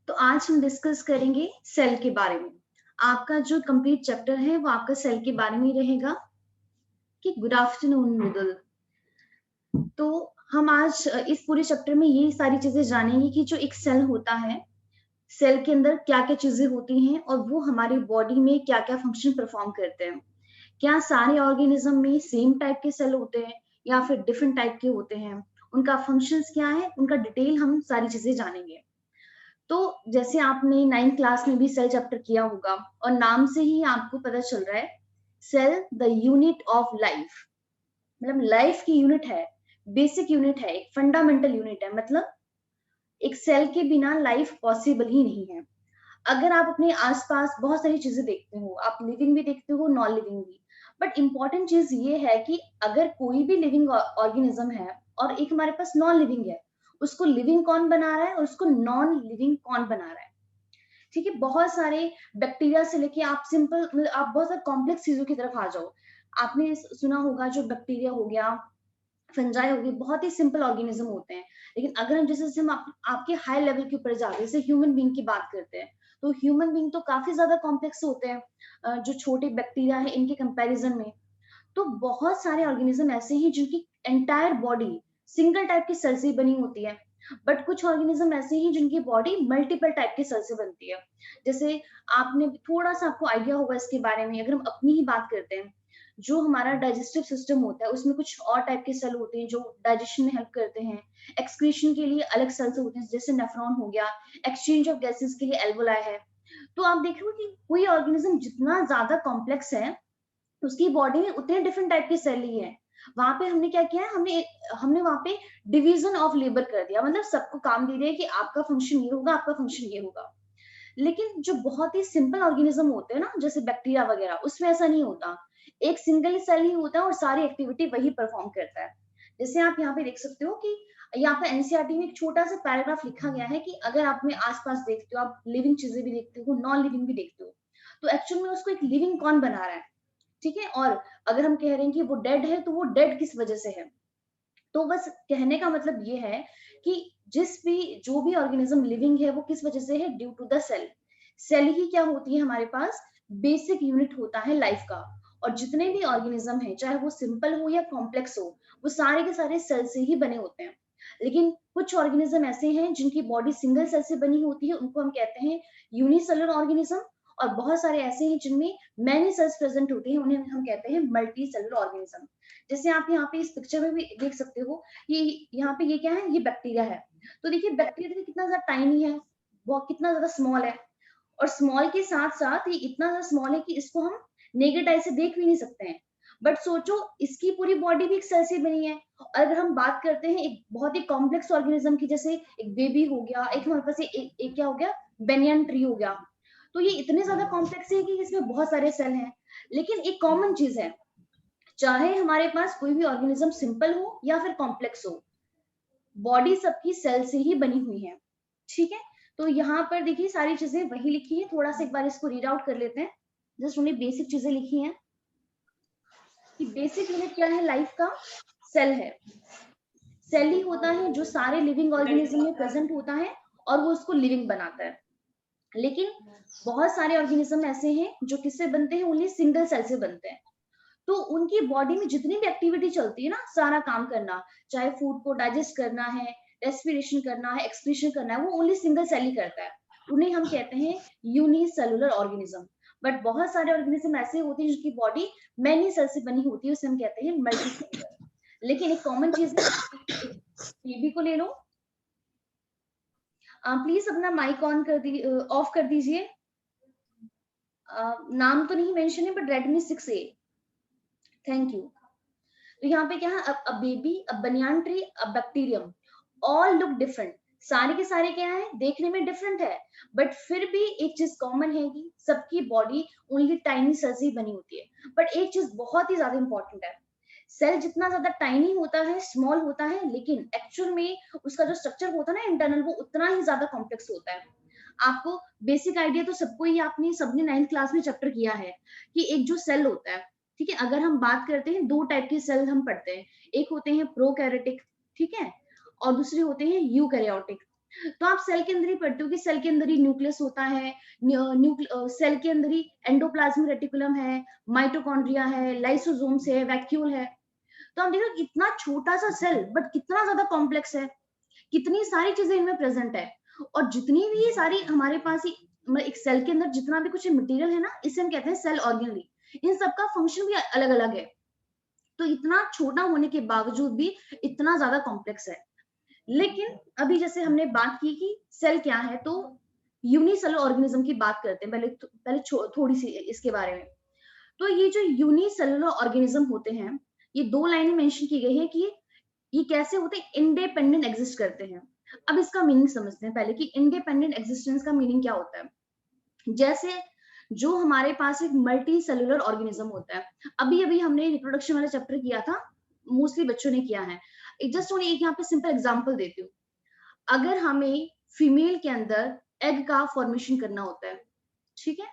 तो आज हम डिस्कस करेंगे सेल के बारे में। आपका जो कंप्लीट चैप्टर है वो आपका सेल के बारे में रहेगा। कि गुड आफ्टरनून मृदुल। तो हम आज इस पूरे चैप्टर में ये सारी चीजें जानेंगे कि जो एक सेल होता है, सेल के अंदर क्या-क्या चीजें होती हैं और वो हमारी बॉडी में क्या-क्या फंक्शन परफॉर्म करते हैं। क्या सारे ऑर्गेनिज्म में सेम टाइप के सेल होते हैं या फिर डिफरेंट टाइप के होते हैं? उनका फंक्शंस क्या है? उनका डिटेल हम सारी चीजें जानेंगे। तो जैसे आपने 9th क्लास में भी सेल चैप्टर किया होगा और नाम से ही आपको पता चल रहा है, cell the unit of life. मतलब लाइफ की यूनिट है, बेसिक यूनिट है, एक फंडामेंटल यूनिट है। मतलब एक सेल के बिना लाइफ पॉसिबल ही नहीं है। अगर आप अपने आसपास बहुत सारी चीजें देखते हो, आप लिविंग भी देखते हो, नॉन लिविंग भी, बट इंपॉर्टेंट चीज ये है कि अगर कोई भी लिविंग ऑर्गेनिज्म है और एक हमारे पास नॉन लिविंग है, उसको लिविंग कौन बना रहा है और उसको नॉन लिविंग कौन बना रहा है। ठीक है, बहुत सारे बैक्टीरिया से लेके आप सिंपल, मतलब आप बहुत सारे कॉम्प्लेक्स चीजों की तरफ आ जाओ। आपने सुना होगा जो बैक्टीरिया हो गया, फंजाई होगी, बहुत ही सिंपल ऑर्गेनिज्म होते हैं। लेकिन अगर हम जैसे जैसे हम आपके हाई लेवल के ऊपर जाते हैं, जैसे ह्यूमन बीइंग की बात करते हैं, तो ह्यूमन बीइंग तो काफी ज्यादा कॉम्प्लेक्स होते हैं जो छोटे बैक्टीरिया है इनके कंपैरिजन में। तो बहुत सारे ऑर्गेनिज्म ऐसे हैं जिनकी एंटायर बॉडी सिंगल टाइप के सेल से बनी होती है। बट कुछ ऑर्गेनिज्म ऐसे हैं जिनकी बॉडी मल्टीपल टाइप के सेल से बनती है। जैसे आपने थोड़ा सा आपको आइडिया होगा इसके बारे में, अगर हम अपनी ही बात करते हैं, जो हमारा डाइजेस्टिव सिस्टम होता है उसमें कुछ और टाइप के सेल होते हैं जो डाइजेशन में हेल्प करते हैं। एक्सक्रीशन के लिए अलग सेल्स होते हैं, जैसे नेफ्रॉन हो गया। एक्सचेंज ऑफ गैसेस के लिए एल्वोलाई है। तो आप देख रहे हो कि कोई ऑर्गेनिज्म जितना ज्यादा कॉम्प्लेक्स है, उसकी बॉडी में उतने डिफरेंट टाइप के सेल ही है। वहां पे हमने क्या किया है, हमने हमने वहां पे डिवीजन ऑफ लेबर कर दिया। मतलब सबको काम दे दिया कि आपका फंक्शन ये होगा, आपका फंक्शन ये होगा। लेकिन जो बहुत ही सिंपल ऑर्गेनिज्म होते हैं ना, जैसे बैक्टीरिया वगैरह, उसमें ऐसा नहीं होता। एक सिंगल सेल ही होता है और सारी एक्टिविटी वही परफॉर्म करता है। जैसे आप यहाँ पे देख सकते हो कि यहाँ पे एनसीईआरटी में एक छोटा सा पैराग्राफ लिखा गया है कि अगर आप में आसपास देखते हो, आप लिविंग चीजें भी देखते हो, नॉन लिविंग भी देखते हो, तो एक्चुअल में उसको एक लिविंग कौन बना रहा है। ठीक है, और अगर हम कह रहे हैं कि वो डेड है, तो वो डेड किस वजह से है। तो बस कहने का मतलब ये है कि जो भी ऑर्गेनिज्म लिविंग है वो किस वजह से है, due to the cell. Cell ही क्या होती है हमारे पास, बेसिक यूनिट होता है लाइफ का। और जितने भी ऑर्गेनिज्म है, चाहे वो सिंपल हो या कॉम्प्लेक्स हो, वो सारे के सारे सेल से ही बने होते हैं। लेकिन कुछ ऑर्गेनिज्म ऐसे हैं जिनकी बॉडी सिंगल सेल से बनी होती है, उनको हम कहते हैं यूनिसेलुलर ऑर्गेनिज्म। और बहुत सारे ऐसे हैं जिनमें मैनी सेल्स प्रेजेंट होते हैं, उन्हें हम कहते हैं मल्टी सेलुलर ऑर्गेनिज्म। जैसे आप यहाँ पे इस पिक्चर में भी देख सकते हो, ये यहाँ पे ये क्या है, ये बैक्टीरिया है। तो देखिए बैक्टीरिया देखिए कितना ज्यादा टाइनी है, वो कितना ज्यादा स्मॉल है। और स्मॉल के साथ साथ ये इतना ज्यादा स्मॉल है कि इसको हम नेकेड आई से देख भी नहीं सकते हैं। बट सोचो, इसकी पूरी बॉडी भी एक सेल से बनी है। और अगर हम बात करते हैं एक बहुत ही कॉम्प्लेक्स ऑर्गेनिज्म की, जैसे एक बेबी हो गया, एक हमारे पास एक क्या हो गया, बेनियन ट्री हो गया। तो ये इतने ज्यादा कॉम्प्लेक्स है कि इसमें बहुत सारे सेल हैं। लेकिन एक कॉमन चीज है, चाहे हमारे पास कोई भी ऑर्गेनिज्म सिंपल हो या फिर कॉम्प्लेक्स हो, बॉडी सबकी सेल से ही बनी हुई है। ठीक है, तो यहाँ पर देखिए सारी चीजें वही लिखी है, थोड़ा सा एक बार इसको रीड आउट कर लेते हैं। जस्ट उन्हें बेसिक चीजें लिखी हैं कि बेसिक यूनिट क्या है लाइफ का, सेल है। सेल ही होता है जो सारे लिविंग ऑर्गेनिज्म में प्रेजेंट होता है और वो उसको लिविंग बनाता है। लेकिन बहुत सारे ऑर्गेनिज्म ऐसे हैं जो किससे बनते हैं, ओनली सिंगल सेल से बनते हैं। तो उनकी बॉडी में जितनी भी एक्टिविटी चलती है ना, सारा काम करना, चाहे फूड को डाइजेस्ट करना है, रेस्पिरेशन करना है, एक्सक्रीशन करना है, वो ओनली सिंगल सेल ही करता है। उन्हें हम कहते हैं यूनिसेलुलर ऑर्गेनिज्म। बट बहुत सारे ऑर्गेनिज्म ऐसे होते हैं जिनकी बॉडी मैनी सेल से बनी होती है, उसे हम कहते हैं मल्टीसेलुलर। लेकिन एक कॉमन चीज है, बेबी को ले लो। प्लीज अपना माइक ऑन कर दी ऑफ कर दीजिए। नाम तो नहीं मेंशन है, but Redmi 6A। Thank you. तो यहाँ पे क्या है, a baby, a banyan tree, a bacterium, all look different. सारे के सारे क्या है, देखने में डिफरेंट है, बट फिर भी एक चीज कॉमन है कि सबकी बॉडी ओनली टाइनी सेल से ही बनी होती है। बट एक चीज बहुत ही ज्यादा इंपॉर्टेंट है, सेल जितना ज्यादा टाइनी होता है, स्मॉल होता है, लेकिन एक्चुअल में उसका जो स्ट्रक्चर होता है ना इंटरनल, वो उतना ही ज्यादा कॉम्प्लेक्स होता है। आपको बेसिक आइडिया तो सबको ही, आपने सबने 9th क्लास में चैप्टर किया है कि एक जो सेल होता है, ठीक है, अगर हम बात करते हैं, दो टाइप के सेल हम पढ़ते हैं। एक होते हैं प्रोकैरियोटिक, ठीक है, और दूसरे होते हैं यूकैरियोटिक। तो आप सेल के अंदर ही पढ़ते हो कि सेल के अंदर ही न्यूक्लियस होता है, सेल के अंदर ही एंडोप्लाज्मिक रेटिकुलम है, माइटोकॉन्ड्रिया है, लाइसोसोम्स है, वैक्यूल है। तो आप देखो इतना छोटा सा सेल बट कितना ज्यादा कॉम्प्लेक्स है, कितनी सारी चीजें इनमें प्रेजेंट है। और जितनी भी ये सारी हमारे पास ही मतलब एक सेल के अंदर जितना भी कुछ मटेरियल है ना, इसे हम कहते हैं सेल ऑर्गेनली। इन सबका फंक्शन भी अलग अलग है। तो इतना छोटा होने के बावजूद भी इतना ज्यादा कॉम्प्लेक्स है। लेकिन अभी जैसे हमने बात की कि सेल क्या है, तो यूनिसेलुलर ऑर्गेनिज्म की बात करते हैं। पहले थोड़ी सी इसके बारे में। तो ये जो यूनिसेलुलर ऑर्गेनिज्म होते हैं, ये दो लाइनें मेंशन की गई है कि ये कैसे होते हैं, इंडिपेंडेंट एग्जिस्ट करते हैं। अब इसका मीनिंग समझते हैं पहले कि इंडिपेंडेंट एग्जिस्टेंस का मीनिंग क्या होता है। जैसे जो हमारे पास एक मल्टी सेलुलर ऑर्गेनिज्म होता है, अभी अभी हमने रिप्रोडक्शन वाला चैप्टर किया था, मोस्टली बच्चों ने किया है। जस्ट एक यहाँ पे सिंपल एग्जांपल देती हूँ। अगर हमें फीमेल के अंदर एग का फॉर्मेशन करना होता है, ठीक है,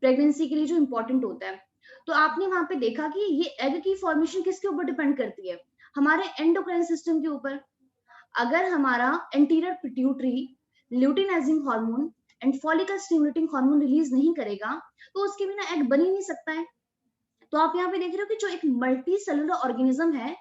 प्रेगनेंसी के लिए जो इंपॉर्टेंट होता है, तो आपने वहां पे देखा कि ये एग की फॉर्मेशन किसके ऊपर डिपेंड करती है, हमारे एंडोक्राइन सिस्टम के ऊपर। अगर हमारा anterior pituitary luteinizing hormone and follicle stimulating hormone release नहीं करेगा, तो उसके बिना एग बन ही नहीं सकता है। तो आप यहाँ पे देख रहे हो कि जो एक मल्टी सेलुलर ऑर्गेनिज्म है,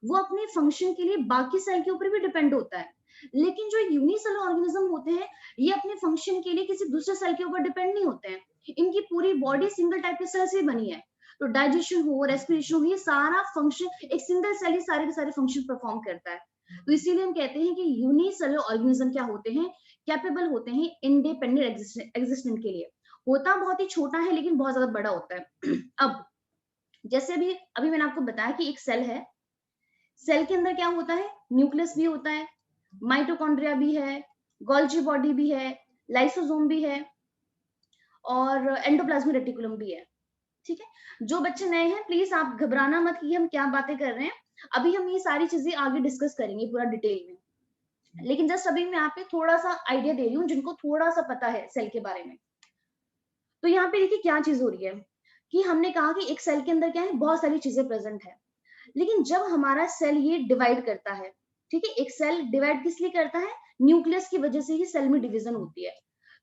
वो अपने फंक्शन के लिए बाकी सेल के ऊपर भी डिपेंड होता है। लेकिन जो यूनिसेलुलर ऑर्गेनिज्म होते हैं, ये अपने फंक्शन के लिए किसी दूसरे सेल के ऊपर डिपेंड नहीं होते हैं। इनकी पूरी बॉडी सिंगल टाइप के सेल से बनी है। तो डाइजेशन हो, रेस्पिरेशन हो, ये सारा फंक्शन एक सिंगल सेल ही सारे के सारे फंक्शन परफॉर्म करता है। तो इसीलिए हम कहते हैं कि यूनिसेलुलर ऑर्गेनिज्म क्या होते हैं, कैपेबल होते हैं इंडिपेंडेंट एग्जिस्टेंट के लिए। होता बहुत ही छोटा है लेकिन बहुत ज्यादा बड़ा होता है। अब जैसे अभी अभी मैंने आपको बताया कि एक सेल है, सेल के अंदर क्या होता है, न्यूक्लियस भी होता है, माइटोकॉन्ड्रिया भी है, गोल्जी बॉडी भी है, लाइसोसोम भी है और एंडोप्लाज्मिक रेटिकुलम भी है। ठीक है, जो बच्चे नए हैं प्लीज आप घबराना मत कि हम क्या बातें कर रहे हैं। अभी हम ये सारी चीजें आगे डिस्कस करेंगे पूरा डिटेल में, लेकिन जस्ट अभी मैं यहाँ पे थोड़ा सा आइडिया दे रही हूँ जिनको थोड़ा सा पता है सेल के बारे में। तो यहाँ पे देखिए क्या चीज हो रही है कि हमने कहा कि एक सेल के अंदर क्या है, बहुत सारी चीजें प्रेजेंट है। लेकिन जब हमारा सेल ये डिवाइड करता है, ठीक है, एक सेल डिवाइड किस लिए करता है, न्यूक्लियस की वजह से ही सेल में डिवीजन होती है।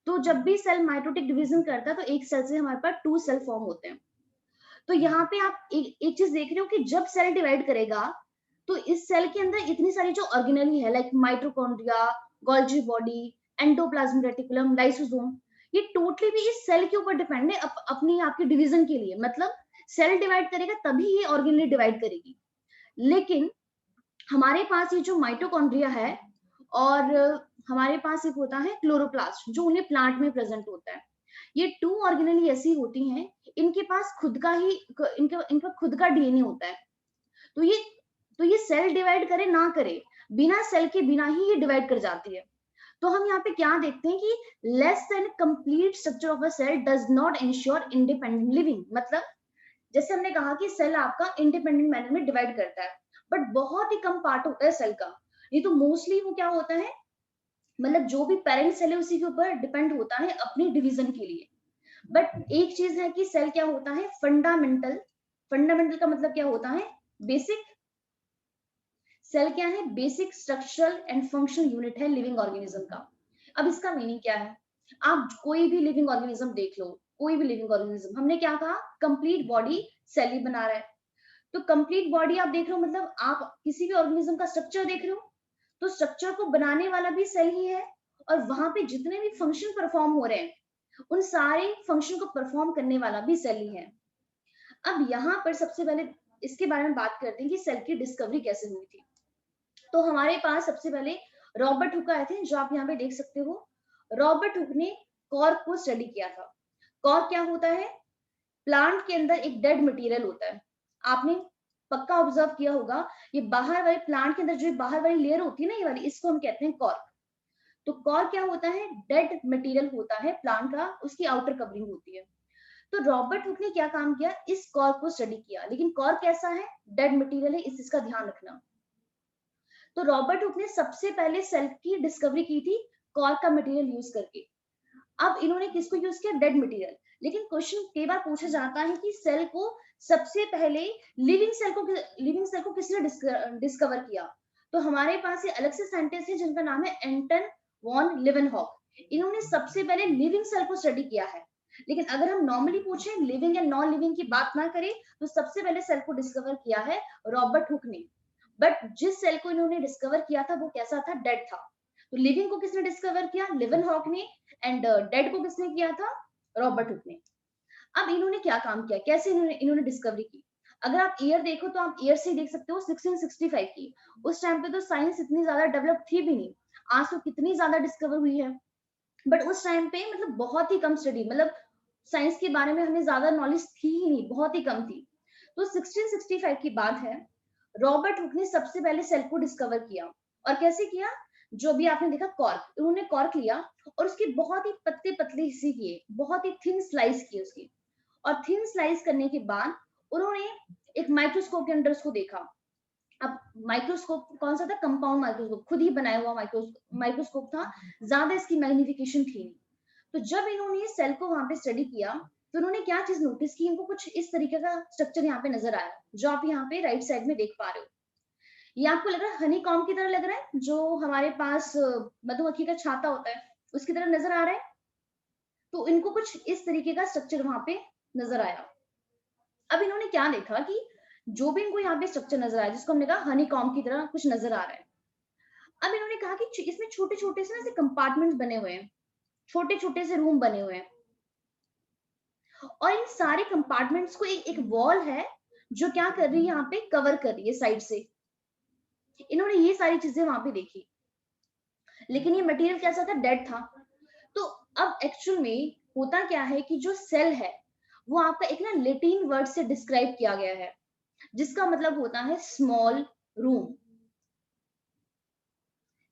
तो जब भी सेल माइटोटिक डिवीजन करता है, तो एक सेल से हमारे पास 2 सेल फॉर्म होते हैं। तो यहाँ पे आप एक चीज देख रहे हो कि जब सेल डिवाइड करेगा, तो इस सेल के अंदर इतनी सारी जो ऑर्गेनेली है, like mitochondria, Golgi body, endoplasmic reticulum, lysosome, ये टोटली भी इस सेल के ऊपर डिपेंड है अपनी आपके डिवीजन के लिए। मतलब सेल डिवाइड करेगा तभी ये ऑर्गेनली डिवाइड करेगी। लेकिन हमारे पास ये जो माइटोकॉन्ड्रिया है और हमारे पास एक होता है क्लोरोप्लास्ट, जो उन्हें प्लांट में प्रेजेंट होता है। ये 2 ऑर्गेनेली ऐसी होती हैं, इनके पास खुद का ही इनका खुद का डीएनए होता है। तो ये सेल डिवाइड करे ना करे, बिना सेल के बिना ही ये डिवाइड कर जाती है। तो हम यहाँ पे क्या देखते हैं कि less than complete structure of a cell does not ensure independent living. मतलब जैसे हमने कहा कि सेल आपका इंडिपेंडेंट मैनर में डिवाइड करता है, बट बहुत ही कम पार्ट होता है सेल का। ये तो मोस्टली वो क्या होता है, मतलब जो भी पेरेंट सेल है उसी के ऊपर डिपेंड होता है अपनी डिवीजन के लिए। बट एक चीज है कि सेल क्या होता है, फंडामेंटल। फंडामेंटल का मतलब क्या होता है, बेसिक। सेल क्या है, basic structural and functional unit है लिविंग ऑर्गेनिज्म का। अब इसका मीनिंग क्या है, आप कोई भी लिविंग ऑर्गेनिज्म देख लो, कोई भी लिविंग ऑर्गेनिज्म, हमने क्या कहा, कंप्लीट बॉडी सेल ही बना रहा है। तो कंप्लीट बॉडी आप देख रहे हो, मतलब आप किसी भी ऑर्गेनिज्म का स्ट्रक्चर देख रहे हो, तो स्ट्रक्चर को बनाने वाला भी सेल ही है, और वहां पे जितने भी फंक्शन परफॉर्म हो रहे हैं, उन सारे फंक्शन को परफॉर्म करने वाला भी सेल ही है। अब यहाँ पर सबसे पहले इसके बारे में बात करते हैं कि सेल की डिस्कवरी कैसे हुई थी। तो हमारे पास सबसे पहले रॉबर्ट हुक आए थे, जो आप यहाँ पे देख सकते हो। रॉबर्ट हुक ने कॉर्क को स्टडी किया था। कॉर्क क्या होता है, प्लांट के अंदर एक डेड मटेरियल होता है। आपने पक्का ऑब्जर्व किया होगा, ये बाहर वाले प्लांट के अंदर जो बाहर वाली लेयर होती है ना, ये वाली, इसको हम कहते हैं कॉर्क। तो कॉर्क क्या होता है, डेड मटेरियल होता है प्लांट का, उसकी आउटर कवरिंग होती है। तो रॉबर्ट हुक ने क्या काम किया, इस कॉर्क को स्टडी किया। लेकिन कॉर्क कैसा है, डेड मटेरियल है, इस चीज का ध्यान रखना। तो रॉबर्ट हुक ने सबसे पहले सेल की डिस्कवरी की थी कॉर्क का मटेरियल यूज करके। अब इन्होंने किसको यूज किया, डेड मटेरियल। लेकिन क्वेश्चन कई बार पूछा जाता है कि सेल को सबसे पहले लिविंग सेल को किसने डिस्कवर किया। तो हमारे पास ये अलग से साइंटिस्ट है जिनका नाम है एंटन वॉन लिवेनहॉक। इन्होंने सबसे पहले लिविंग सेल को स्टडी किया है। लेकिन अगर हम नॉर्मली पूछे लिविंग या नॉन लिविंग की बात ना करें, तो सबसे पहले सेल को डिस्कवर किया है रॉबर्ट हुक ने। बट जिस सेल को इन्होंने डिस्कवर किया था वो कैसा था, डेड था। तो लिविंग को किसने डिस्कवर किया, लिवेनहॉक ने, एंड डेड को किसने किया था, रॉबर्ट हुक ने। अब इन्होंने क्या काम किया, कैसे इन्होंने डिस्कवरी की। अगर आप ईयर देखो तो आप ईयर से देख सकते हो 1665 की। उस टाइम पे तो साइंस इतनी ज्यादा डेवलप थी भी नहीं, आज तो कितनी ज्यादा डिस्कवर हुई है। बट उस टाइम पे मतलब बहुत ही कम स्टडी, मतलब साइंस के बारे में हमें ज्यादा नॉलेज थी ही नहीं, बहुत ही कम थी। तो 1665 की बात है, रॉबर्ट हुक ने सबसे पहले सेल को डिस्कवर किया। और कैसे किया, जो भी आपने देखा कॉर्क, उन्होंने कॉर्क लिया और उसके बहुत ही पतले पतले हिस्से किए, बहुत ही थिन स्लाइस किए उसकी। और थिन स्लाइस करने के बाद उन्होंने एक माइक्रोस्कोप के अंदर उसको देखा। अब माइक्रोस्कोप कौन सा था, कंपाउंड माइक्रोस्कोप, खुद ही बनाया हुआ माइक्रोस्कोप था, ज्यादा इसकी मैग्निफिकेशन थी नहीं। तो जब इन्होंने सेल को वहां पे स्टडी किया, तो उन्होंने क्या चीज नोटिस की, इनको कुछ इस तरीके का स्ट्रक्चर यहाँ पे नजर आया, जो आप यहाँ पे राइट साइड में देख पा रहे हो। ये आपको लग रहा है हनी कॉम्ब की तरह लग रहा है, जो हमारे पास मधुमक्खी का छाता होता है उसकी तरह नजर आ रहा है। तो इनको कुछ इस तरीके का स्ट्रक्चर वहां पे नजर आया। अब इन्होंने क्या देखा कि जो भी इनको यहाँ पे स्ट्रक्चर नजर आया, जिसको हमने कहा हनी कॉम्ब की तरह कुछ नजर आ रहा है। अब इन्होंने कहा कि इसमें छोटे छोटे से ना ऐसे कंपार्टमेंट्स बने हुए हैं, छोटे छोटे से रूम बने हुए हैं। और इन सारे कंपार्टमेंट्स को एक वॉल है जो क्या कर रही है, यहाँ पे कवर कर रही है साइड से। इन्होंने ये सारी चीजें वहां पे देखी, लेकिन ये मटेरियल कैसा था, डेड था। तो अब एक्चुअल में होता क्या है कि जो सेल है वो आपका एक ना लैटिन वर्ड से डिस्क्राइब किया गया है, जिसका मतलब होता है स्मॉल रूम।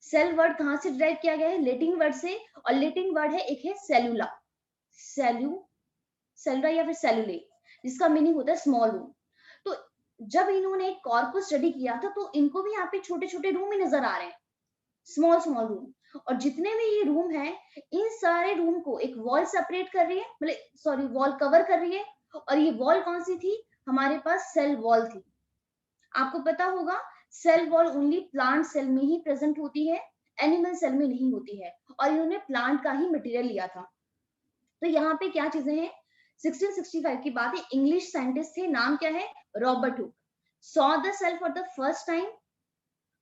सेल वर्ड कहां से डिराइव किया गया है, लैटिन वर्ड से। और लैटिन वर्ड है, एक है सेलुला, सेलुला या फिर सेलुले, जिसका मीनिंग होता है स्मॉल रूम। तो जब इन्होंने कॉर्क को स्टडी किया था, तो इनको भी यहाँ पे छोटे छोटे रूम ही नजर आ रहे हैं, स्मॉल स्मॉल रूम। और जितने भी ये रूम है, इन सारे रूम को एक वॉल सेपरेट कर रही है, मतलब सॉरी वॉल कवर कर रही है। और ये वॉल कौन सी थी, हमारे पास सेल वॉल थी। आपको पता होगा cell wall only plant cell में ही प्रेजेंट होती है, एनिमल सेल में नहीं होती है। और इन्होंने प्लांट का ही मटेरियल लिया था। तो यहाँ पे क्या चीजें हैं, 1665 की बात है, इंग्लिश साइंटिस्ट थे, नाम क्या है, Robert Hooke, saw the cell for the first time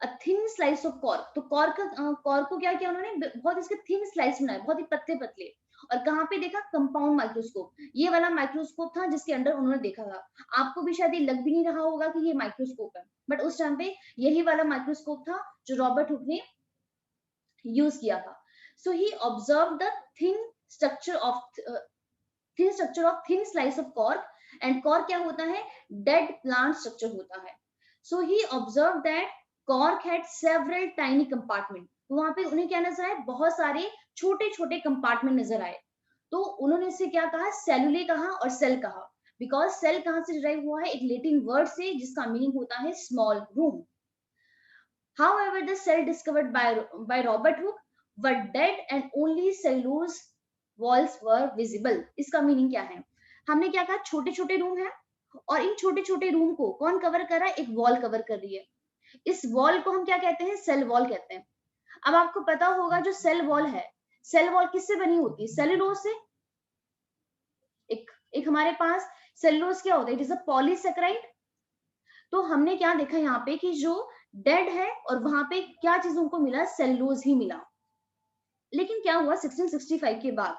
a thin slice of cork. तो कॉर्क को क्या किया उन्होंने, बहुत इसके थिन स्लाइस बनाए, बहुत ही पतले पतले। और कहाँ पे देखा, कंपाउंड माइक्रोस्कोप, ये वाला माइक्रोस्कोप था जिसके अंदर उन्होंने देखा था। आपको भी शायद ये लग भी नहीं रहा होगा कि ये माइक्रोस्कोप है, बट उस टाइम पे यही वाला माइक्रोस्कोप था जो रॉबर्ट हुक ने यूज किया था। So he observe the thin structure of thin slice of cork. And cork क्या होता है, डेड प्लांट स्ट्रक्चर होता है। So he observe that cork had several tiny compartment. वहां पे उन्हें क्या नजर आए, बहुत सारे छोटे छोटे कंपार्टमेंट नजर आए। तो उन्होंने इसे क्या कहा, सेलुले कहा और सेल कहा। बिकॉज सेल कहां से डिराइव हुआ है, एक लैटिन वर्ड से जिसका मीनिंग होता है small room. However, the cell discovered by Robert Hooke were dead and only cellulose walls were visible. इसका मीनिंग क्या है, हमने क्या कहा, छोटे छोटे रूम है, और इन छोटे छोटे रूम को कौन कवर कर रहा है, एक वॉल कवर कर रही है। इस वॉल को हम क्या कहते हैं, सेल वॉल कहते हैं। अब आपको पता होगा जो सेल वॉल है, सेल वॉल किससे बनी होती है, सेलुलोज से। एक हमारे पास सेलुलोज क्या होता है, इट इज अ पॉलीसेकेराइड। तो हमने क्या देखा यहाँ पे कि जो डेड है और वहां पे क्या चीज उनको मिला, सेलुलोज ही मिला। लेकिन क्या हुआ 1665 के बाद,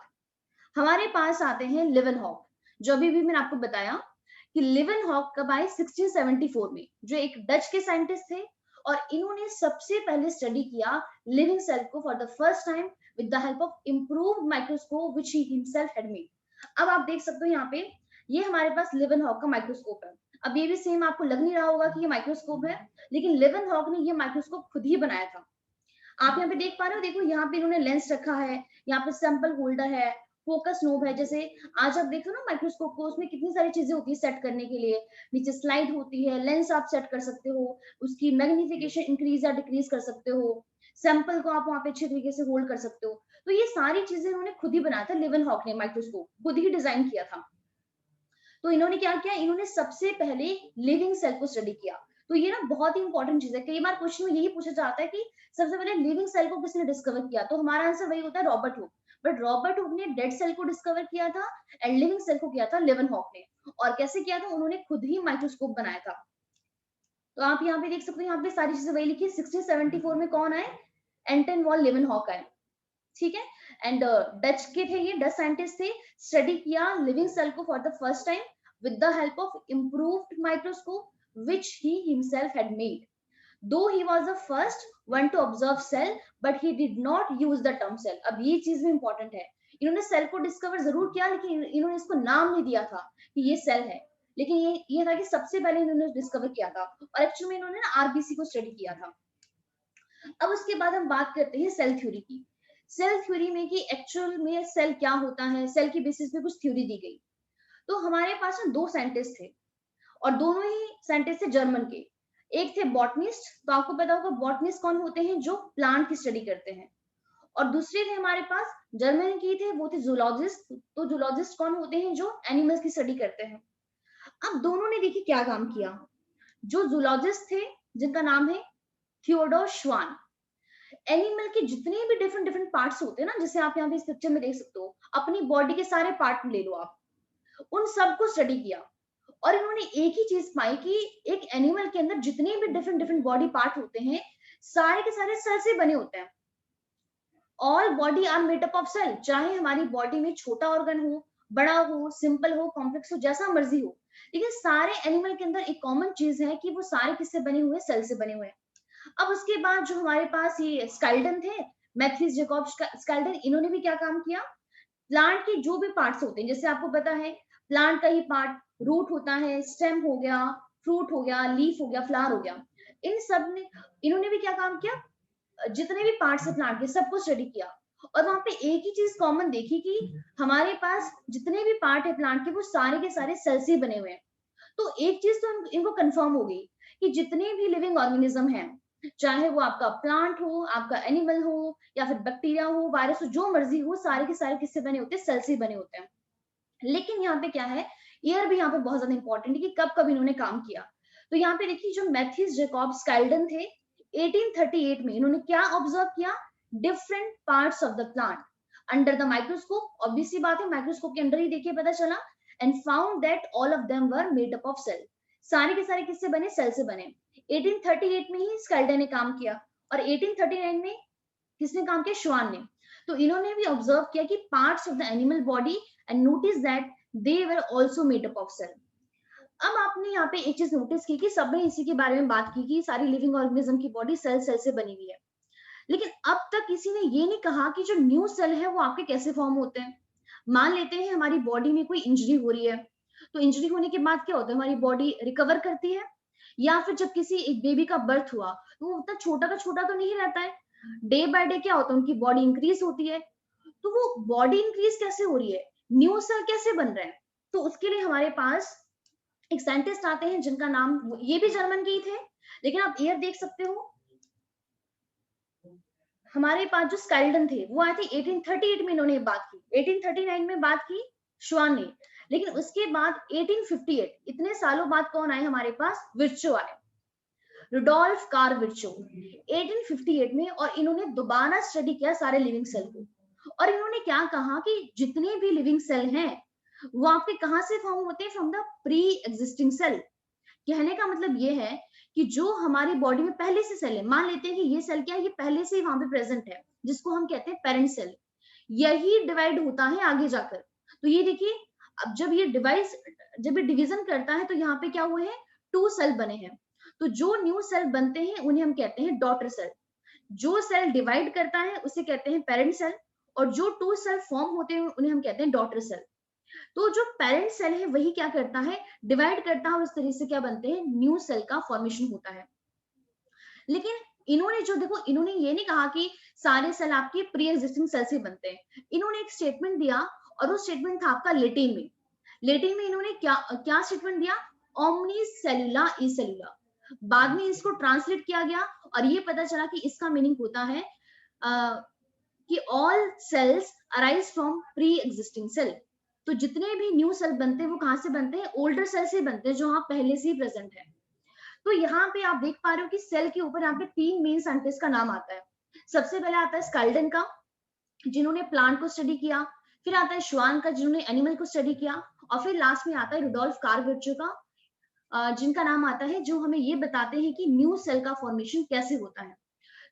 हमारे पास आते हैं लिवेनहॉक। जो अभी भी मैंने आपको बताया कि लिवेनहॉक कब आए, 1674 में, जो एक डच के साइंटिस्ट थे। और इन्होंने सबसे पहले स्टडी किया लिविंग सेल को for the first time with the help of improved microscope which he himself had made. अब आप देख सकते हो यहाँ पे, ये हमारे पास लिवेनहॉक का माइक्रोस्कोप है। अब ये भी सेम आपको लग नहीं रहा होगा कि ये माइक्रोस्कोप है, लेकिन लिवेनहॉक ने ये माइक्रोस्कोप खुद ही बनाया था। आप यहाँ पे देख पा रहे हो, देखो यहाँ पे इन्होंने लेंस रखा है, यहाँ पे सैंपल होल्डर है, फोकस नोब है। जैसे आज आप देखो ना माइक्रोस्कोप को, उसमें कितनी सारी चीजें होती है सेट करने के लिए, नीचे स्लाइड होती है, लेंस आप सेट कर सकते हो, उसकी मैग्निफिकेशन इंक्रीज या डिक्रीज कर सकते हो, सैंपल को आप वहां पे अच्छे तरीके से होल्ड कर सकते हो। तो ये सारी चीजें इन्होंने खुद ही बनाया था, लिवेनहॉक ने माइक्रोस्कोप खुद ही डिजाइन किया था। तो इन्होंने क्या किया, इन्होंने सबसे पहले लिविंग सेल को स्टडी किया। तो ये ना बहुत ही इंपॉर्टेंट चीज है। कई बार क्वेश्चन में यही पूछा जाता है कि सबसे पहले लिविंग सेल को किसने डिस्कवर किया, तो हमारा आंसर वही होता है Robert hook. But Robert Hooke ने डेड सेल को डिस्कवर किया था एंड लिविंग सेल को किया था लेवनहॉक ने। और कैसे किया था, उन्होंने खुद ही माइक्रोस्कोप बनाया था। तो आप यहाँ पे देख सकते हो, यहाँ पे सारी चीजें वही लिखी है। 1674 में कौन आए, एंटन वॉन लेवनहॉक आए, ठीक है। एंड डच के थे, ये डच साइंटिस्ट थे। स्टडी किया लिविंग सेल को for the first time with the help of improved microscope which he himself had made. Though he was the first one to observe cell, but he did not use the term cell. अब ये चीज भी important है, इन्होंने cell को discover जरूर किया लेकिन इन्होंने इसको नाम नहीं दिया था कि ये सेल है। लेकिन ये था कि सबसे पहले इन्होंने डिस्कवर किया था और एक्चुअली में इन्होंने ना आरबीसी को स्टडी किया था। अब उसके बाद हम बात करते हैं सेल थ्योरी की। सेल थ्योरी में कि एक्चुअल में सेल क्या होता है, सेल की बेसिस पे कुछ थ्योरी दी गई। तो हमारे पास ना दो साइंटिस्ट थे और दोनों ही साइंटिस्ट थे जर्मन के। एक थे बॉटनिस्ट, तो आपको पता होगा बॉटनिस्ट कौन होते हैं, जो प्लांट की स्टडी करते हैं। और दूसरे थे हमारे पास जर्मन की थे, वो थे जूलॉजिस्ट। तो जूलॉजिस्ट कौन होते हैं, जो एनिमल्स की स्टडी करते हैं। अब दोनों ने देखिए क्या काम किया। जो जूलॉजिस्ट थे जिनका नाम है थियोडोर श्वान, एनिमल के जितने भी डिफरेंट डिफरेंट पार्ट्स होते हैं ना, जैसे आप यहाँ पे इस पिक्चर में देख सकते हो, अपनी बॉडी के सारे पार्ट ले लो आप, उन सबको स्टडी किया और इन्होंने एक ही चीज पाई कि एक एनिमल के अंदर जितने भी डिफरेंट डिफरेंट बॉडी पार्ट होते हैं, सारे के सारे सेल से बने होते हैं। All body are made up of cell. चाहे हमारी बॉडी में छोटा ऑर्गन हो, बड़ा हो, सिंपल हो, कॉम्प्लेक्स हो, जैसा मर्जी हो, लेकिन सारे एनिमल के अंदर एक कॉमन चीज है कि वो सारे किससे बने हुए, सेल से बने हुए हैं। अब उसके बाद जो हमारे पास ये स्काल्डन थे, मैथ्यूस जैकब स्काल्डन, इन्होंने भी क्या काम किया, प्लांट के जो भी पार्ट्स होते हैं, जैसे आपको पता है प्लांट का ही पार्ट रूट होता है, स्टेम हो गया, फ्रूट हो गया, लीफ हो गया, फ्लावर हो गया, इन सब ने इन्होंने भी क्या काम किया, जितने भी पार्ट्स है प्लांट के सबको स्टडी किया। और वहां पे एक ही चीज कॉमन देखी कि हमारे पास जितने भी पार्ट है प्लांट के, वो सारे के सारे सेल से बने हुए हैं। तो एक चीज तो इनको कंफर्म हो गई कि जितने भी लिविंग ऑर्गेनिज्म हैं, चाहे वो आपका प्लांट हो, आपका एनिमल हो, या फिर बैक्टीरिया हो, वायरस हो, जो मर्जी हो, सारे के सारे किससे बने होते हैं, सेल से बने होते हैं। लेकिन यहाँ पे क्या है, ईयर भी यहाँ पे बहुत ज्यादा इंपॉर्टेंट है कि कब कब इन्होंने काम किया। तो यहाँ पे देखिए जो मैथ्यूस जैकब स्काल्डन थे, 1838 में इन्होंने क्या ऑब्जर्व किया, different parts of the plant under the microscope. Obvious सी बात है, माइक्रोस्कोप के अंदर ही देखिए पता चला, and found that all of them were made up of cell. सारे के सारे किससे बने, सेल से बने। 1838 में ही स्काल्डन ने काम किया और 1839 में किसने काम किया, श्वान ने। तो इन्होंने भी ऑब्जर्व किया कि parts of the animal body and notice that they were also made up of cell. अब आपने यहाँ पे एक चीज नोटिस की कि सबने इसी के बारे में बात की कि सारी लिविंग ऑर्गेनिज्म की बॉडी सेल सेल से बनी हुई है, लेकिन अब तक किसी ने ये नहीं कहा कि जो न्यू सेल है वो आपके कैसे फॉर्म होते हैं। मान लेते हैं हमारी बॉडी में कोई इंजरी हो रही है, तो इंजरी होने के बाद क्या होता है, हमारी बॉडी रिकवर करती है। या फिर जब किसी एक बेबी का बर्थ हुआ, तो वो उतना छोटा का छोटा तो नहीं रहता है, डे बाय डे क्या होता है, उनकी बॉडी इंक्रीज होती है। तो वो बॉडी इंक्रीज कैसे हो रही है, न्यू सेल कैसे बन रहे हैं, तो उसके लिए हमारे पास एक साइंटिस्ट आते हैं जिनका नाम, ये भी जर्मन के ही थे, लेकिन आप ईयर देख सकते हो, हमारे पास जो स्काल्डन थे वो आए थे 1838 में, इन्होंने बात की, 1839 में बात की श्वान ने, लेकिन उसके बाद 1858, इतने सालों बाद कौन आए हमारे पास, विर्चो आए, रुडोल्फ कार विर्चो 1858 में। और इन्होंने दोबारा स्टडी किया सारे लिविंग सेल को, और इन्होंने क्या कहा कि जितने भी लिविंग सेल हैं वो आपके कहां से फॉर्म होते हैं, from the pre existing cell. कहने का मतलब ये है कि जो हमारी बॉडी में पहले से सेल है, मान लेते हैं कि ये सेल क्या है, ये पहले से ही वहां पे प्रेजेंट है, जिसको हम कहते हैं पेरेंट सेल, यही डिवाइड होता है आगे जाकर। तो ये देखिए, अब जब ये डिवीजन करता है, तो यहाँ पे क्या हुए हैं, 2 सेल बने हैं। तो जो न्यू सेल बनते हैं उन्हें हम कहते हैं डॉटर सेल, जो सेल डिवाइड करता है उसे कहते हैं पेरेंट सेल, और जो 2 सेल फॉर्म होते हैं उन्हें हम कहते हैं डॉटर सेल। तो जो पेरेंट सेल है वही क्या करता है, डिवाइड करता है, और इस तरीके से क्या बनते हैं, न्यू सेल का फॉर्मेशन होता है। लेकिन इन्होंने जो देखो, इन्होंने ये नहीं कहा कि सारे सेल आपके प्री एग्जिस्टिंग सेल से बनते हैं। इन्होंने एक स्टेटमेंट दिया, और वो स्टेटमेंट था आपका लेटिन में। लेटिन में इन्होंने क्या क्या स्टेटमेंट दिया, ओमनी सेलुला ई सेलुला। बाद में इसको ट्रांसलेट किया गया और ये पता चला कि इसका मीनिंग होता है कि all cells arise from pre existing cell. तो जितने भी न्यू सेल बनते हैं वो कहां से बनते हैं, ओल्डर सेल से बनते हैं, जो हाँ पहले से ही प्रेजेंट है। तो यहाँ पे आप देख पा रहे हो कि सेल के ऊपर यहाँ पे 3 मेन साइंटिस्ट का नाम आता है। सबसे पहले आता है स्कल्डन का, जिन्होंने प्लांट को स्टडी किया, फिर आता है श्वान का, जिन्होंने एनिमल को स्टडी किया, और फिर लास्ट में आता है रुडोल्फ कार्ल का, जिनका नाम आता है, जो हमें ये बताते हैं कि न्यू सेल का फॉर्मेशन कैसे होता है।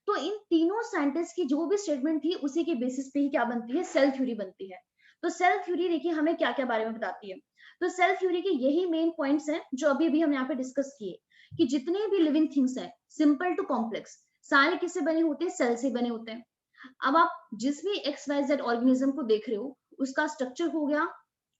तो इन तीनों साइंटिस्ट की जो भी स्टेटमेंट थी, उसी के बेसिस पे ही क्या बनती है, सेल थ्योरी बनती है। तो सेल थ्योरी देखिए हमें क्या क्या बारे में बताती है। तो सेल थ्योरी के यही मेन पॉइंट्स हैं जो अभी भी हम यहाँ पे डिस्कस किए, कि जितने भी लिविंग थिंग्स हैं, सिंपल टू कॉम्प्लेक्स, सारे किससे बने होते हैं, सेल से बने होते हैं। अब आप जिस भी XYZ ऑर्गेनिज्म को देख रहे हो, उसका स्ट्रक्चर हो गया,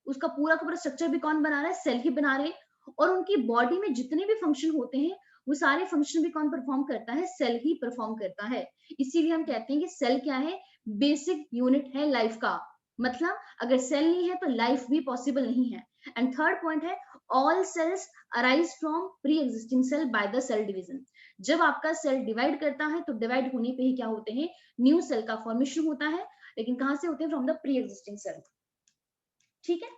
उसका पूरा का पूरा स्ट्रक्चर भी कौन बना रहा है, सेल ही बना रहे हैं। और उनकी बॉडी में जितने भी फंक्शन होते हैं, वो सारे फंक्शन भी कौन परफॉर्म करता है, सेल ही परफॉर्म करता है। इसीलिए हम कहते हैं कि सेल क्या है, बेसिक यूनिट है लाइफ का। मतलब अगर सेल नहीं है तो लाइफ भी पॉसिबल नहीं है। एंड थर्ड पॉइंट है, all cells arise from pre existing cell by the cell division. जब आपका सेल डिवाइड करता है तो डिवाइड होने पे ही क्या होते हैं, न्यू सेल का फॉर्मेशन होता है। लेकिन कहां से होते हैं, from the pre existing cell. ठीक है,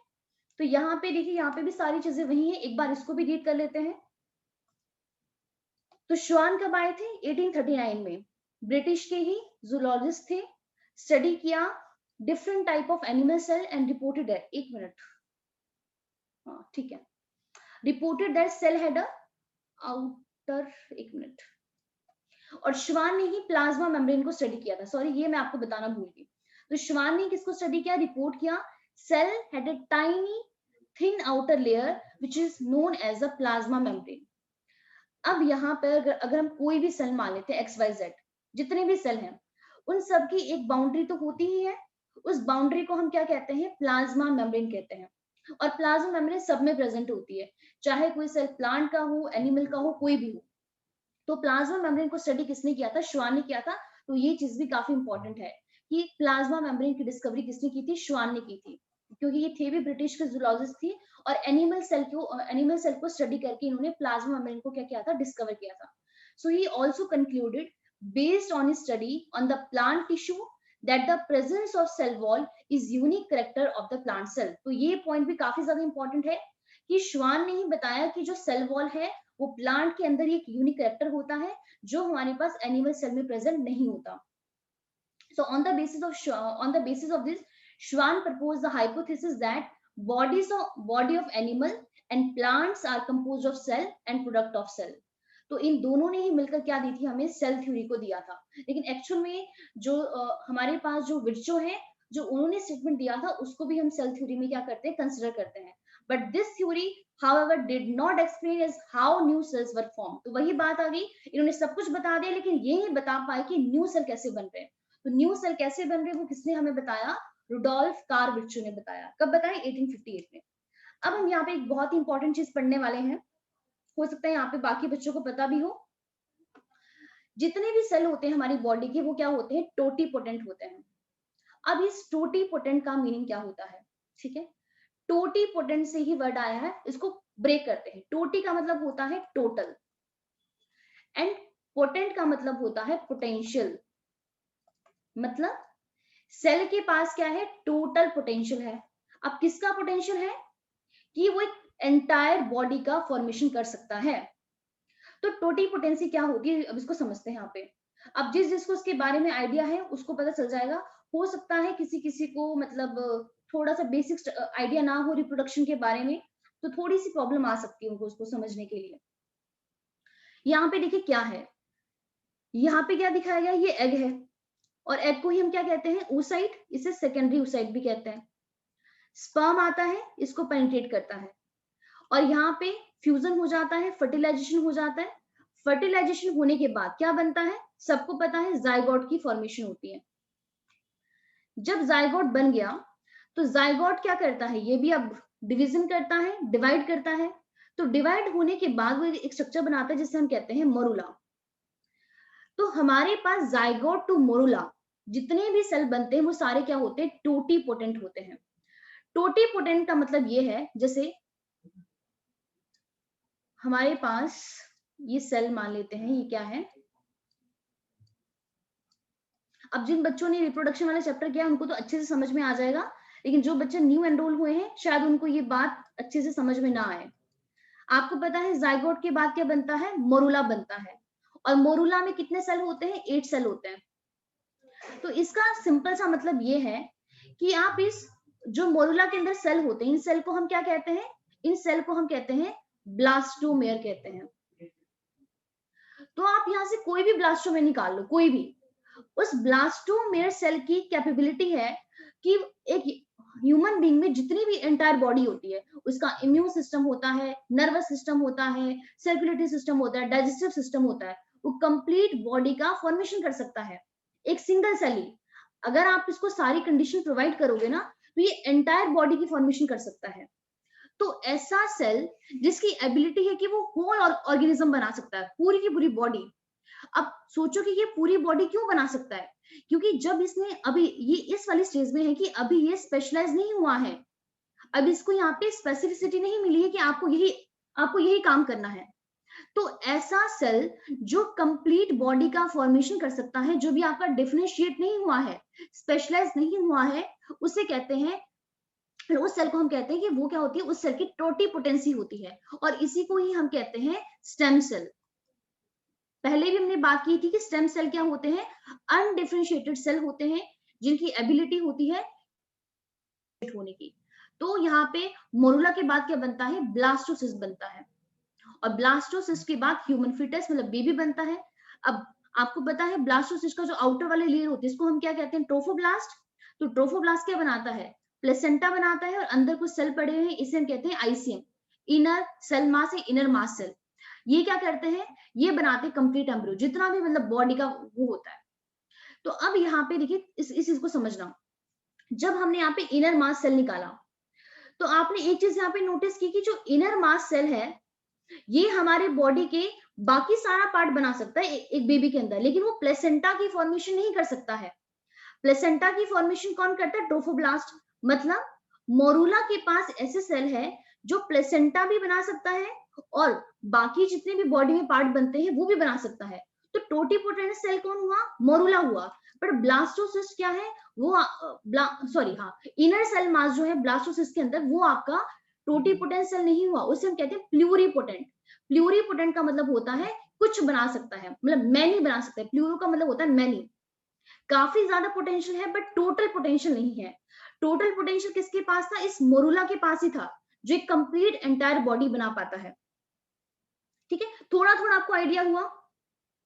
तो यहाँ पे देखिए, यहाँ पे भी सारी चीजें वही है, एक बार इसको भी रीड कर लेते हैं। तो श्वान कब आए थे, 1839 में। ब्रिटिश के ही जूलॉजिस्ट थे, स्टडी किया different type of animal cell and reported that, एक मिनट, हाँ ठीक है, reported that cell had a outer, एक मिनट, और श्वान ने ही प्लाज्मा मेम्ब्रेन को स्टडी किया था। सॉरी, ये मैं आपको बताना भूल गई। तो श्वान ने किसको स्टडी किया, रिपोर्ट किया, cell had a tiny thin outer layer which is known as a plasma membrane. अब यहाँ पर अगर हम कोई भी सेल मान लेते हैं, XYZ, जितने भी सेल हैं, उन सब की एक बाउंड्री तो होती ही है। उस बाउंड्री को हम क्या कहते हैं, प्लाज्मा मेम्ब्रेन कहते हैं। और प्लाज्मा मेम्ब्रेन सब में प्रेजेंट होती है, चाहे कोई सेल प्लांट का हो, एनिमल का हो, कोई भी हो। तो प्लाज्मा मेम्ब्रेन को स्टडी किसने किया था, श्वान ने किया था। तो ये चीज भी काफी इंपॉर्टेंट है कि प्लाज्मा मेम्ब्रेन की डिस्कवरी किसने की थी, श्वान ने की थी, क्योंकि ये थे भी ब्रिटिश के जूलॉजिस्ट थी। और एनिमल सेल को स्टडी करके इन्होंने प्लाज्मा मेम्ब्रेन को क्या किया था, डिस्कवर किया था। So he also concluded based on his study on the plant tissue that the presence of cell wall is unique character of the plant cell। तो ये पॉइंट भी काफी ज्यादा इंपॉर्टेंट है कि श्वान ने ही बताया कि जो सेल वॉल है वो प्लांट के अंदर एक यूनिक कैरेक्टर होता है, जो हमारे पास एनिमल सेल में प्रेजेंट नहीं होता। So on the basis of this, Schwann proposed the hypothesis that body of animal and plants are composed of cell and product of cell। तो इन दोनों ने ही मिलकर क्या दी थी, हमें सेल थ्योरी को दिया था। लेकिन एक्चुअल में जो हमारे पास जो विर्चो है, जो उन्होंने स्टेटमेंट दिया था, उसको भी हम सेल थ्योरी में क्या करते हैं, कंसिडर करते हैं। But this theory however did not explain as how new cells were formed। तो वही बात आ गई, इन्होंने सब कुछ बता दिया लेकिन ये नहीं बता पाए कि न्यू सेल कैसे बन रहे हैं। तो न्यू सेल कैसे बन रहे, वो किसने हमें बताया, रुडोल्फ कार्ल ने बताया। कब बताया, 1858 में। अब हम यहाँ पे एक बहुत ही इंपॉर्टेंट चीज पढ़ने वाले हैं, हो सकता है यहाँ पे बाकी बच्चों को पता भी हो। जितने भी सेल होते हैं हमारी बॉडी के, वो क्या होते हैं, टोटीपोटेंट होते हैं। अब इस टोटीपोटेंट का मीनिंग क्या होता है, ठीक है, टोटीपोटेंट से ही वर्ड आया है, इसको ब्रेक करते हैं। टोटी का मतलब होता है टोटल, एंड पोटेंट का मतलब होता है पोटेंशियल। मतलब सेल के पास क्या है, टोटल पोटेंशियल है। अब किसका पोटेंशियल है, कि वो एक एंटायर बॉडी का फॉर्मेशन कर सकता है। तो टोटीपोटेंसी क्या होती है, अब इसको समझते हैं यहाँ पे। अब जिसको उसके बारे में आइडिया है उसको पता चल जाएगा। हो सकता है किसी किसी को मतलब थोड़ा सा बेसिक आइडिया ना हो रिप्रोडक्शन के बारे में, तो थोड़ी सी प्रॉब्लम आ सकती है उनको उसको समझने के लिए। यहाँ पे देखिए क्या है, यहाँ पे क्या दिखाया गया, ये एग है, और एग को ही हम क्या कहते हैं, oocyte, इसे सेकेंडरी oocyte भी कहते हैं। स्पर्म आता है, इसको पेनिट्रेट करता है, और यहाँ पे फ्यूजन हो जाता है, फर्टिलाइजेशन हो जाता है। फर्टिलाइजेशन होने के बाद क्या बनता है, सबको पता है, जाइगोट की फॉर्मेशन होती है। जब जाइगोट बन गया तो जाइगोट क्या करता है, ये भी अब डिवीजन करता है, डिवाइड करता है। तो डिवाइड होने के बाद वो एक स्ट्रक्चर बनाता है जिसे हम कहते हैं मोरुला। तो हमारे पास जाइगोट टू मोरुला जितने भी सेल बनते हैं वो सारे क्या होते हैं, टोटीपोटेंट होते हैं। टोटीपोटेंट का मतलब ये है, जैसे हमारे पास ये सेल मान लेते हैं, ये क्या है। अब जिन बच्चों ने रिप्रोडक्शन वाला चैप्टर किया उनको तो अच्छे से समझ में आ जाएगा, लेकिन जो बच्चे न्यू एनरोल हुए हैं शायद उनको ये बात अच्छे से समझ में ना आए। आपको पता है जाइगोट के बाद क्या बनता है, मोरूला बनता है, और मोरूला में कितने सेल होते हैं, 8 सेल होते हैं। तो इसका सिंपल सा मतलब ये है कि आप इस जो मोरूला के अंदर सेल होते हैं, इन सेल को हम क्या कहते हैं, इन सेल को हम कहते हैं ब्लास्टोमेयर कहते हैं। तो आप यहां से कोई भी ब्लास्टोमेयर निकाल लो, कोई भी, उस ब्लास्टोमेयर सेल की कैपेबिलिटी है कि एक ह्यूमन बीइंग में जितनी भी एंटायर बॉडी होती है, उसका इम्यून सिस्टम होता है, नर्वस सिस्टम होता है, सर्कुलेटरी सिस्टम होता है, डाइजेस्टिव सिस्टम होता है, वो कंप्लीट बॉडी का फॉर्मेशन कर सकता है, एक सिंगल सेल ही। अगर आप इसको सारी कंडीशन प्रोवाइड करोगे ना, तो ये एंटायर बॉडी की फॉर्मेशन कर सकता है। तो ऐसा सेल जिसकी एबिलिटी है कि वो होल ऑर्गेनिज्म बना सकता है, पूरी की पूरी बॉडी। अब सोचो कि ये पूरी बॉडी क्यों बना सकता है, क्योंकि जब इसने अभी ये इस वाली स्टेज में है कि अभी ये स्पेशलाइज नहीं हुआ है, अब इसको यहाँ पे स्पेसिफिसिटी नहीं मिली है कि आपको यही काम करना है। तो ऐसा सेल जो कंप्लीट बॉडी का फॉर्मेशन कर सकता है, जो भी आपका डिफरेंशिएट नहीं हुआ है, स्पेशलाइज नहीं हुआ है, उसे कहते हैं, उस सेल को हम कहते हैं कि वो क्या होती है, उस सेल की टोटीपोटेंसी होती है, और इसी को ही हम कहते हैं स्टेम सेल। पहले भी हमने बात की थी कि स्टेम सेल क्या होते हैं, अनडिफरेंशिएटेड सेल होते हैं, जिनकी एबिलिटी होती है होने की। तो यहाँ पे मोरूला के बाद क्या बनता है, ब्लास्टोसिस्ट बनता है, और ब्लास्टोसिस्ट के बाद ह्यूमन फीटस मतलब बेबी बनता है। अब आपको पता है ब्लास्टोसिस्ट का जो आउटर वाले लेयर होती है, इसको हम क्या कहते हैं, ट्रोफोब्लास्ट। तो ट्रोफोब्लास्ट क्या बनाता है, प्लेसेंटा बनाता है, और अंदर कुछ सेल पड़े हुए हैं, इसे हम कहते हैं आईसीएम, इनर सेल मास या इनर मास सेल। ये क्या करते हैं, ये बनाते हैं कंप्लीट एम्ब्रियो, जितना भी मतलब बॉडी का वो होता है। तो अब यहाँ पे देखिए इस चीज को समझना, जब हमने यहाँ पे इनर मास सेल निकाला, तो आपने एक चीज यहाँ पे नोटिस की कि जो इनर मास सेल है, ये हमारे बॉडी के बाकी सारा पार्ट बना सकता है एक बेबी के अंदर, लेकिन वो प्लेसेंटा की फॉर्मेशन नहीं कर सकता है। प्लेसेंटा की फॉर्मेशन कौन करता है, ट्रोफोब्लास्ट। मतलब मोरूला के पास ऐसे सेल है जो प्लेसेंटा भी बना सकता है, और बाकी जितने भी बॉडी में पार्ट बनते हैं वो भी बना सकता है। तो टोटीपोटेंट सेल कौन हुआ, मोरूला हुआ। पर ब्लास्टोसिस्ट क्या है, वो सॉरी हाँ, इनर सेल मास जो है ब्लास्टोसिस्ट के अंदर, वो आपका टोटीपोटेंट सेल नहीं हुआ, उसे हम कहते हैं प्लूरीपोटेंट। प्लूरीपोटेंट का मतलब होता है कुछ बना सकता है, मतलब मैनी बना सकता है, प्लूरो का मतलब होता है मैनी। काफी ज्यादा पोटेंशियल है, बट टोटल पोटेंशियल नहीं है। टोटल पोटेंशियल किसके पास था, इस मोरूला के पास ही था, जो एक कंप्लीट एंटायर बॉडी बना पाता है। ठीक है, थोड़ा थोड़ा आपको आइडिया हुआ।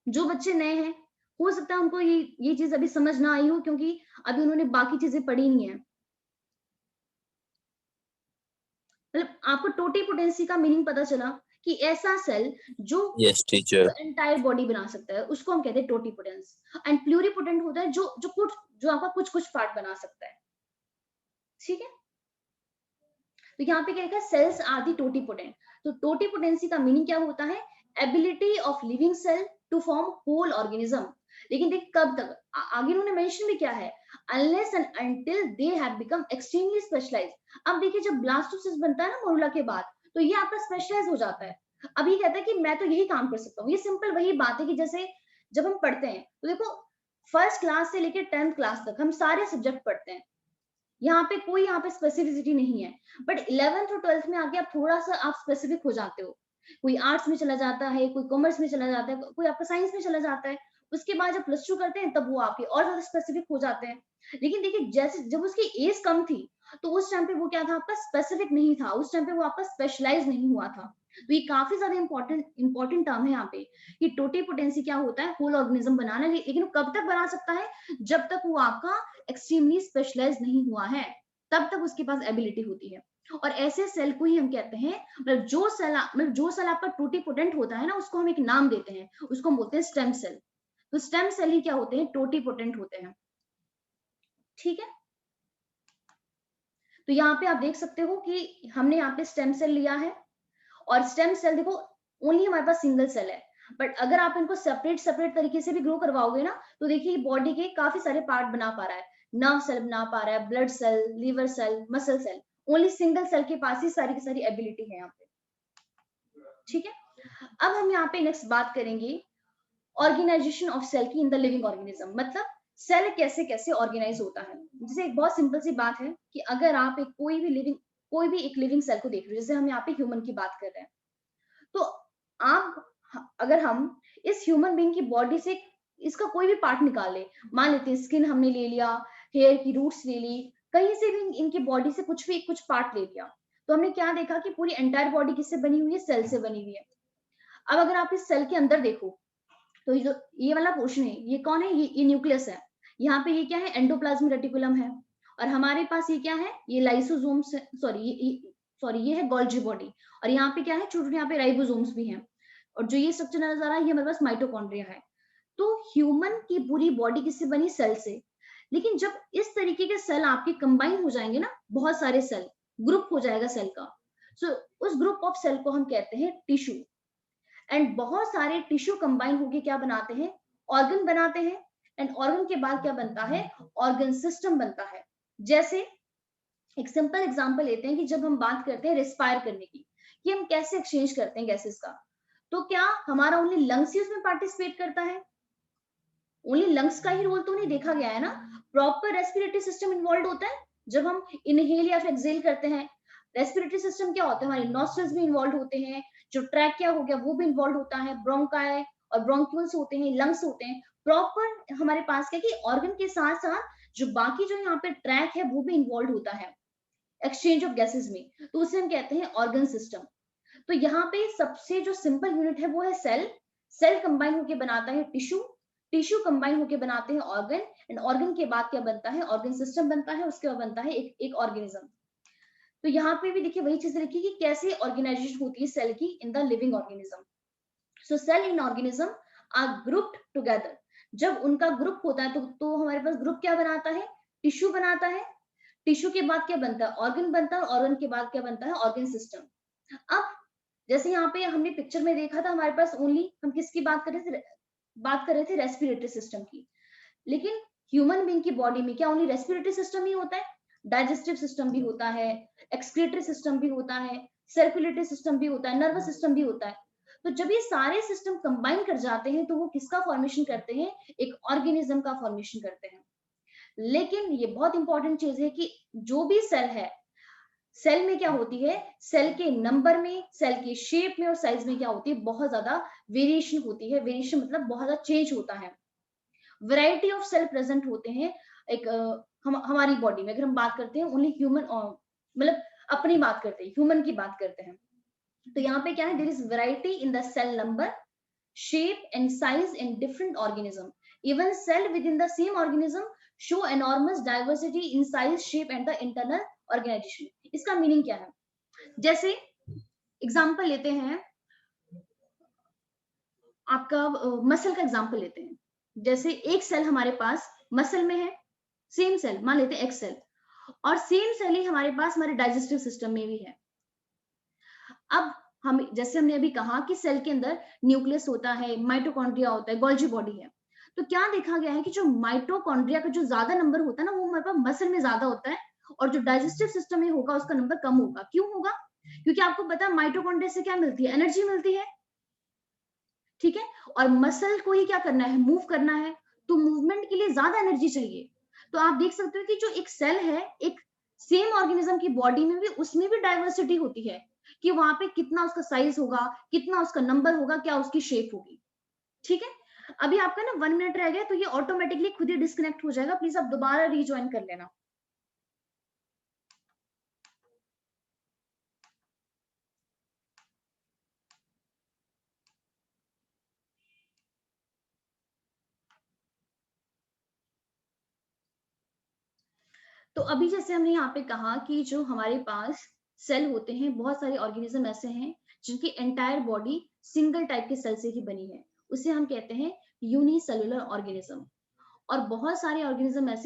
जो बच्चे नए हैं, हो सकता है उनको ये चीज अभी समझ ना आई हो, क्योंकि अभी उन्होंने बाकी चीजें पढ़ी नहीं है। मतलब आपको टोटीपोटेंसी का मीनिंग पता चला कि ऐसा सेल जो यस टीचर। एंटायर बॉडी बना सकता है, उसको हम कहते हैं टोटीपोटेंस। एंड प्लूरीपोटेंट होता है जो आपका कुछ कुछ पार्ट बना सकता है। ठीक है, तो यहाँ पे क्या लिखा है, सेल्स आर दी टोटीपोटेंट। तो टोटीपोटेंसी का मीनिंग क्या होता है, ability of living cell to form whole organism. लेकिन देख कब तक, आगे उन्होंने मेंशन भी किया है, unless and until they have become extremely specialised. अब देखिए जब ब्लास्टोसिस्ट बनता है ना मोरूला के बाद, तो ये आपका स्पेशलाइज हो जाता है। अब ये कहता है कि मैं तो यही काम कर सकता हूँ। ये सिंपल वही बात है कि जैसे जब हम पढ़ते हैं, तो देखो फर्स्ट क्लास से लेकर 10th क्लास तक हम सारे सब्जेक्ट पढ़ते हैं, यहाँ पे कोई यहाँ पे स्पेसिफिसिटी नहीं है। बट 11th और 12th में आके आप थोड़ा सा आप स्पेसिफिक हो जाते हो, कोई आर्ट्स में चला जाता है, कोई कॉमर्स में चला जाता है, कोई आपका साइंस में चला जाता है। उसके बाद जब प्लस 2 करते हैं तब वो आपके और ज्यादा स्पेसिफिक हो जाते हैं। लेकिन देखिए जैसे जब उसकी एज कम थी, तो उस टाइम पे वो क्या था, आपका स्पेसिफिक नहीं था, उस टाइम पे वो आपका स्पेशलाइज नहीं हुआ था। तो ये काफी ज्यादा इंपॉर्टेंट टर्म है यहाँ पे कि टोटीपोटेंसी क्या होता है, होल ऑर्गेनिज्म बनाना। लेकिन वो कब तक बना सकता है, जब तक वो आपका एक्सट्रीमली स्पेशलाइज नहीं हुआ है, तब तक उसके पास एबिलिटी होती है। और ऐसे सेल को ही हम कहते हैं, मतलब जो सेल आपका टोटीपोटेंट होता है ना, उसको हम एक नाम देते हैं, उसको हम बोलते हैं स्टेम सेल। तो स्टेम सेल ही क्या होते हैं, टोटीपोटेंट होते हैं। ठीक है, तो यहाँ पे आप देख सकते हो कि हमने यहाँ पे स्टेम सेल लिया है, और स्टेम सेल देखो ओनली हमारे पास सिंगल सेल है, बट अगर आप इनको सेपरेट सेपरेट तरीके से भी ग्रो करवाओगे ना, तो देखिए बॉडी के काफी सारे पार्ट बना पा रहा है, नर्व सेल बना पा रहा है, blood cell, liver cell, muscle cell. Only single cell के पास ही सारी की सारी एबिलिटी है यहाँ पे। ठीक है, अब हम यहाँ पे नेक्स्ट बात करेंगे ऑर्गेनाइजेशन ऑफ सेल की इन द लिविंग ऑर्गेनिज्म। मतलब सेल कैसे कैसे ऑर्गेनाइज होता है। जैसे एक बहुत सिंपल सी बात है कि अगर आप एक कोई भी एक लिविंग सेल को देख रहे हो, जैसे हम यहाँ पे ह्यूमन की बात कर रहे हैं, तो आप अगर हम इस ह्यूमन बीइंग की बॉडी से इसका कोई भी पार्ट निकाले, मान लेते हैं स्किन हमने ले लिया, हेयर की रूट्स ले ली, कहीं से भी इनकी बॉडी से कुछ पार्ट ले लिया, तो हमने क्या देखा कि पूरी एंटायर बॉडी किससे बनी हुई है? सेल से बनी हुई है। अब अगर आप इस सेल के अंदर देखो, तो ये वाला पोर्शन है, ये कौन है? ये न्यूक्लियस है। यहाँ पे ये क्या है? एंडोप्लाज्मिक रेटिकुलम है। और हमारे पास ये क्या है? ये लाइसोसोम्स, सॉरी ये है गोल्जी बॉडी। और यहाँ पे क्या है? छोटे-छोटे यहाँ पे राइबोसोम्स भी हैं। और जो ये स्ट्रक्चर नजर आ रहा है, ये हमारे पास माइटोकॉन्ड्रिया है। तो ह्यूमन की पूरी बॉडी किससे बनी? सेल से। लेकिन जब इस तरीके के सेल आपके कंबाइन हो जाएंगे ना, बहुत सारे सेल, ग्रुप हो जाएगा सेल का, सो उस ग्रुप ऑफ सेल को हम कहते हैं टिश्यू। एंड बहुत सारे टिश्यू कंबाइन होके क्या बनाते हैं? ऑर्गन बनाते हैं। एंड ऑर्गन के बाद क्या बनता है? ऑर्गन सिस्टम बनता है। जैसे एक सिंपल एग्जांपल लेते हैं कि जब हम बात करते हैं रेस्पायर करने की, कि हम कैसे एक्सचेंज करते हैं गैसेस का, तो क्या हमारा ओनली लंग्स ही उसमें पार्टिसिपेट करता है? ओनली लंग्स का ही रोल तो नहीं देखा गया है ना, प्रॉपर रेस्पिरेटरी सिस्टम इन्वॉल्व होता है। जब हम इनहेल या फिर एक्सहेल करते हैं, रेस्पिरेटरी सिस्टम क्या होता है? हमारे नॉस्ट्रल्स भी इन्वॉल्व होते हैं, जो ट्रैकिया हो गया वो भी इन्वॉल्व होता है, ब्रोंकाई और ब्रोंक्यूल्स होते हैं, लंग्स होते हैं। प्रॉपर हमारे पास क्या कि ऑर्गन के साथ साथ जो बाकी जो यहाँ पे ट्रैक है वो भी इन्वॉल्व होता है एक्सचेंज ऑफ गैसेस में, तो उसे हम कहते हैं ऑर्गन सिस्टम। तो यहाँ पे सबसे जो सिंपल यूनिट है वो है सेल। सेल कंबाइन होके बनाता है टिश्यू, टिश्यू कंबाइन होके बनाते हैं ऑर्गन, एंड ऑर्गन के बाद क्या बनता है? ऑर्गन सिस्टम बनता है, उसके बाद बनता है एक ऑर्गेनिज्म। तो यहाँ पे भी देखिए वही चीज लिखी कि कैसे ऑर्गेनाइजेशन होती है सेल की in the living organism. So cell in organism are grouped together. जब उनका ग्रुप होता है तो हमारे पास ग्रुप क्या बनाता है? टिश्यू बनाता है। टिश्यू के बाद क्या बनता है? ऑर्गन बनता है। ऑर्गन के बाद क्या बनता है? Organ system. अब जैसे यहाँ पे हमने पिक्चर में देखा था, हमारे पास ओनली हम किसकी बात कर रहे थे? बात कर रहे थे रेस्पिरेटरी सिस्टम की। लेकिन ह्यूमन बीइंग की बॉडी में क्या ओनली रेस्पिरेटरी सिस्टम ही होता है? डाइजेस्टिव सिस्टम भी होता है, एक्सक्रीटरी सिस्टम भी होता है, सर्कुलेटरी सिस्टम भी होता है, नर्वस सिस्टम भी होता है। तो जब ये सारे सिस्टम कंबाइन कर जाते हैं तो वो किसका फॉर्मेशन करते हैं? एक ऑर्गेनिज्म का फॉर्मेशन करते हैं। लेकिन ये बहुत इंपॉर्टेंट चीज है कि जो भी सेल है, सेल में क्या होती है? सेल के नंबर में, सेल के शेप में और साइज में क्या होती है? बहुत ज्यादा वेरिएशन होती है। वेरिएशन मतलब बहुत ज्यादा चेंज होता है। वैरायटी ऑफ सेल प्रेजेंट होते हैं एक हमारी बॉडी में। अगर हम बात करते हैं ओनली ह्यूमन, मतलब अपनी बात करते हैं, ह्यूमन की बात करते हैं, तो यहाँ पे क्या है? There is variety in the cell number, shape and size in different organism. Even cell within the same organism show enormous diversity in size, shape and the internal organization. इसका मीनिंग क्या है? जैसे एग्जांपल लेते हैं, आपका muscle का example लेते हैं। जैसे एक सेल हमारे पास मसल में है, सेम सेल मान लेते हैं एक्स सेल, और सेम सेल ही हमारे पास हमारे डाइजेस्टिव सिस्टम में भी है। अब हम जैसे हमने अभी कहा कि सेल के अंदर न्यूक्लियस होता है, माइटोकॉन्ड्रिया होता है, गोल्जी बॉडी है। तो क्या देखा गया है कि जो माइटोकॉन्ड्रिया का जो ज्यादा नंबर होता है ना, वो हमारे पास मसल में ज्यादा होता है, और जो डाइजेस्टिव सिस्टम में होगा उसका नंबर कम होगा। क्यों होगा? क्योंकि आपको पता है माइटोकॉन्ड्रिया से क्या मिलती है? एनर्जी मिलती है, ठीक है। और मसल को ही क्या करना है? मूव करना है, तो मूवमेंट के लिए ज्यादा एनर्जी चाहिए। तो आप देख सकते हो कि जो एक सेल है, एक सेम ऑर्गेनिज्म की बॉडी में भी, उसमें भी डाइवर्सिटी होती है कि वहां पे कितना उसका साइज होगा, कितना उसका नंबर होगा, क्या उसकी शेप होगी, ठीक है। अभी आपका ना 1 मिनट रह गया, तो ये ऑटोमेटिकली खुद ही डिस्कनेक्ट हो जाएगा। प्लीज आप दोबारा रिज्वाइन कर लेना। तो अभी जैसे हमने यहाँ पे कहा कि जो हमारे पास सेल होते हैं, बहुत सारे ऑर्गेनिज्म ऐसे हैं जिनकी एंटायर बॉडी सिंगल टाइप के सेल से ही बनी है, उसे हम कहते हैं यूनिसेलुलर ऑर्गेनिज्म। और बहुत सारे ऑर्गेनिज्म ऐसे